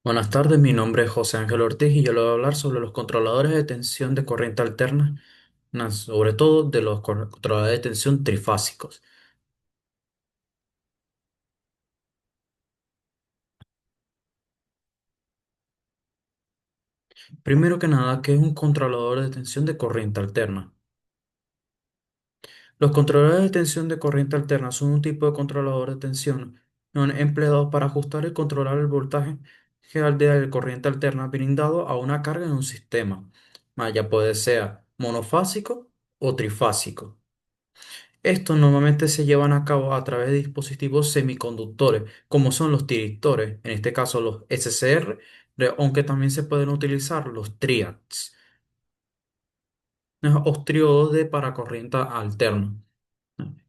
Buenas tardes, mi nombre es José Ángel Ortiz y yo le voy a hablar sobre los controladores de tensión de corriente alterna, sobre todo de los controladores de tensión trifásicos. Primero que nada, ¿qué es un controlador de tensión de corriente alterna? Los controladores de tensión de corriente alterna son un tipo de controlador de tensión empleado para ajustar y controlar el voltaje general de la corriente alterna brindado a una carga en un sistema, ya puede ser monofásico o trifásico. Estos normalmente se llevan a cabo a través de dispositivos semiconductores, como son los tiristores, en este caso los SCR, aunque también se pueden utilizar los triads, o triodos de paracorriente alterna.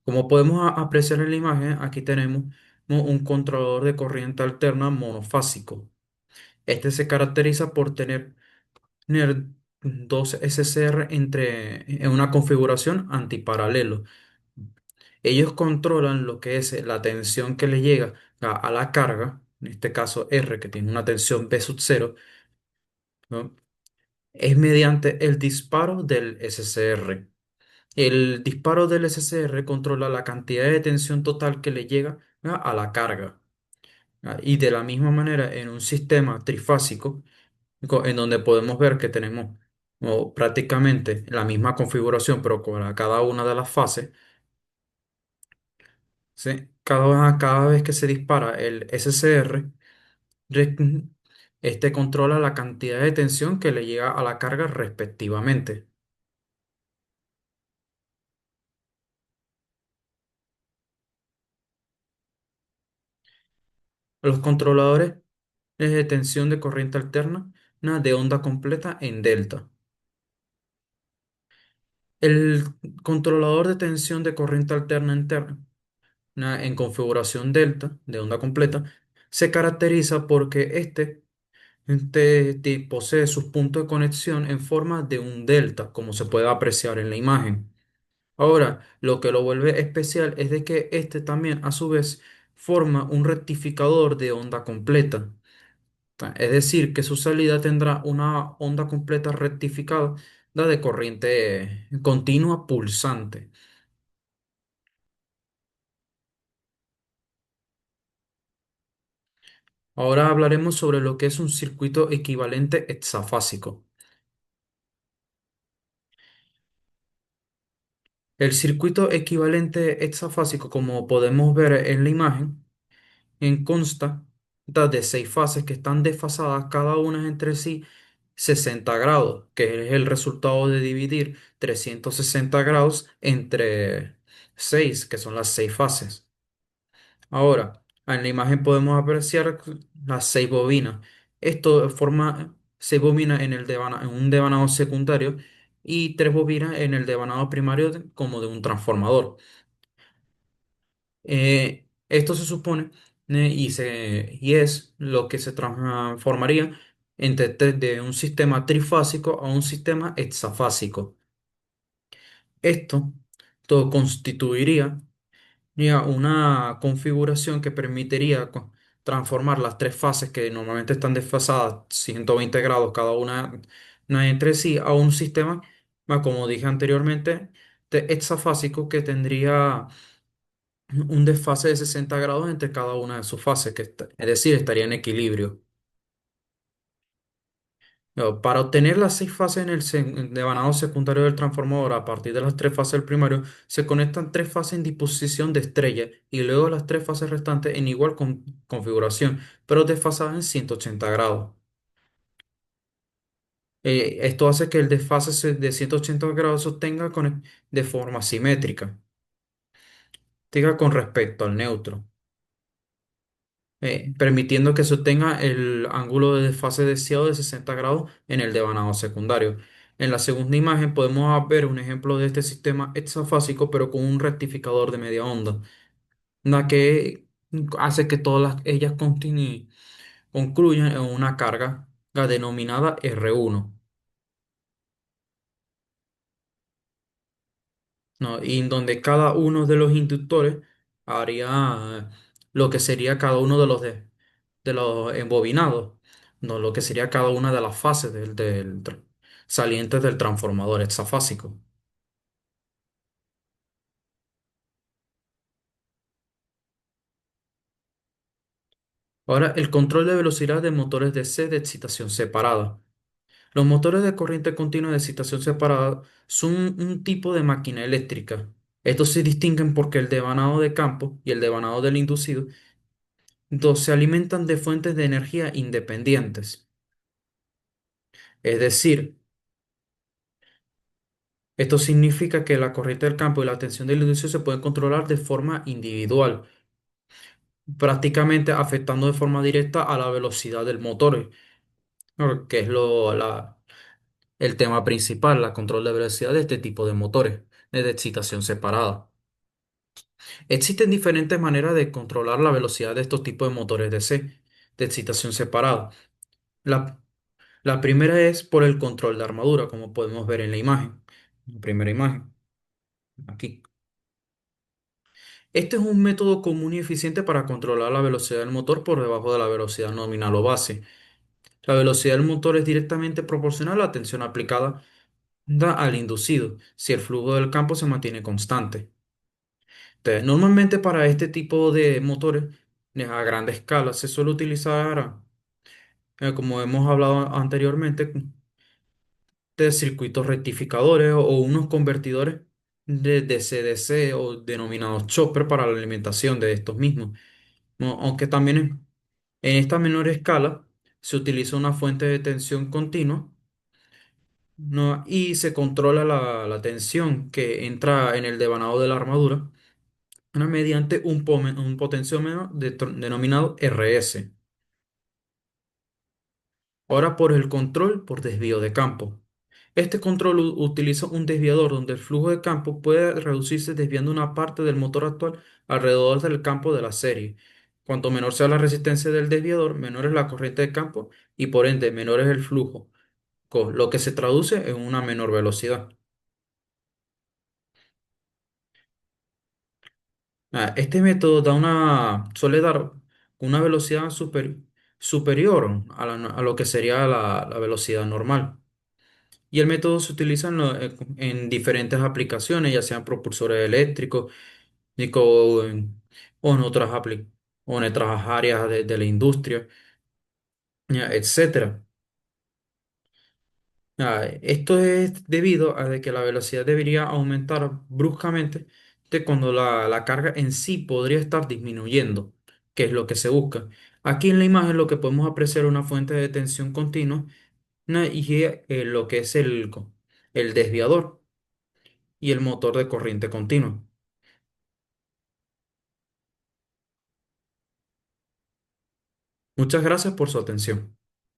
Como podemos apreciar en la imagen, aquí tenemos, ¿no?, un controlador de corriente alterna monofásico. Este se caracteriza por tener dos SCR en una configuración antiparalelo. Ellos controlan lo que es la tensión que le llega a la carga, en este caso R, que tiene una tensión V sub 0, ¿no?, es mediante el disparo del SCR. El disparo del SCR controla la cantidad de tensión total que le llega a la carga. Y de la misma manera, en un sistema trifásico, en donde podemos ver que tenemos prácticamente la misma configuración, pero con cada una de las fases. ¿Sí? Cada vez que se dispara el SCR, re- este controla la cantidad de tensión que le llega a la carga respectivamente. Los controladores de tensión de corriente alterna, de onda completa en delta. El controlador de tensión de corriente alterna interna, en configuración delta de onda completa, se caracteriza porque posee sus puntos de conexión en forma de un delta, como se puede apreciar en la imagen. Ahora, lo que lo vuelve especial es de que este también, a su vez, forma un rectificador de onda completa. Es decir, que su salida tendrá una onda completa rectificada de corriente continua pulsante. Ahora hablaremos sobre lo que es un circuito equivalente hexafásico. El circuito equivalente hexafásico, como podemos ver en la imagen, consta de seis fases que están desfasadas cada una entre sí 60 grados, que es el resultado de dividir 360 grados entre 6, que son las seis fases. Ahora, en la imagen podemos apreciar las seis bobinas. Esto forma seis bobinas en un devanado secundario y tres bobinas en el devanado primario como de un transformador. Esto se supone, y es lo que se transformaría de un sistema trifásico a un sistema hexafásico. Esto todo constituiría ya una configuración que permitiría transformar las tres fases que normalmente están desfasadas 120 grados cada una entre sí a un sistema, como dije anteriormente, hexafásico que tendría un desfase de 60 grados entre cada una de sus fases, es decir, estaría en equilibrio. Para obtener las seis fases en el devanado secundario del transformador a partir de las tres fases del primario, se conectan tres fases en disposición de estrella y luego las tres fases restantes en igual configuración, pero desfasadas en 180 grados. Esto hace que el desfase de 180 grados se obtenga de forma simétrica, diga con respecto al neutro. Permitiendo que se obtenga el ángulo de desfase deseado de 60 grados en el devanado secundario. En la segunda imagen podemos ver un ejemplo de este sistema hexafásico, pero con un rectificador de media onda, la que hace que ellas concluyan en una carga, la denominada R1, ¿no? Y en donde cada uno de los inductores haría lo que sería cada uno de los embobinados. no lo que sería cada una de las fases salientes del transformador hexafásico. Ahora, el control de velocidad de motores DC de excitación separada. Los motores de corriente continua de excitación separada son un tipo de máquina eléctrica. Estos se distinguen porque el devanado de campo y el devanado del inducido dos se alimentan de fuentes de energía independientes. Es decir, esto significa que la corriente del campo y la tensión del inducido se pueden controlar de forma individual, prácticamente afectando de forma directa a la velocidad del motor, ¿no? Que es el tema principal, la control de velocidad de este tipo de motores, de excitación separada. Existen diferentes maneras de controlar la velocidad de estos tipos de motores DC, de excitación separada. La, la primera es por el control de armadura, como podemos ver en la imagen, la primera imagen, aquí. Este es un método común y eficiente para controlar la velocidad del motor por debajo de la velocidad nominal o base. La velocidad del motor es directamente proporcional a la tensión aplicada al inducido, si el flujo del campo se mantiene constante. Entonces, normalmente para este tipo de motores a gran escala se suele utilizar, como hemos hablado anteriormente, de circuitos rectificadores o unos convertidores de DC-DC o denominados chopper para la alimentación de estos mismos. ¿No? Aunque también en esta menor escala se utiliza una fuente de tensión continua, ¿no? Y se controla la tensión que entra en el devanado de la armadura, ¿no? Mediante un potenciómetro denominado RS. Ahora por el control por desvío de campo. Este control utiliza un desviador donde el flujo de campo puede reducirse desviando una parte del motor actual alrededor del campo de la serie. Cuanto menor sea la resistencia del desviador, menor es la corriente de campo y por ende menor es el flujo, lo que se traduce en una menor velocidad. Este método suele dar una velocidad superior a lo que sería la velocidad normal. Y el método se utiliza en diferentes aplicaciones, ya sean propulsores eléctricos o o o en otras áreas de la industria, ya, etcétera. Esto es debido a de que la velocidad debería aumentar bruscamente de cuando la carga en sí podría estar disminuyendo, que es lo que se busca. Aquí en la imagen lo que podemos apreciar es una fuente de tensión continua, ¿no? Y lo que es el desviador y el motor de corriente continua. Muchas gracias por su atención.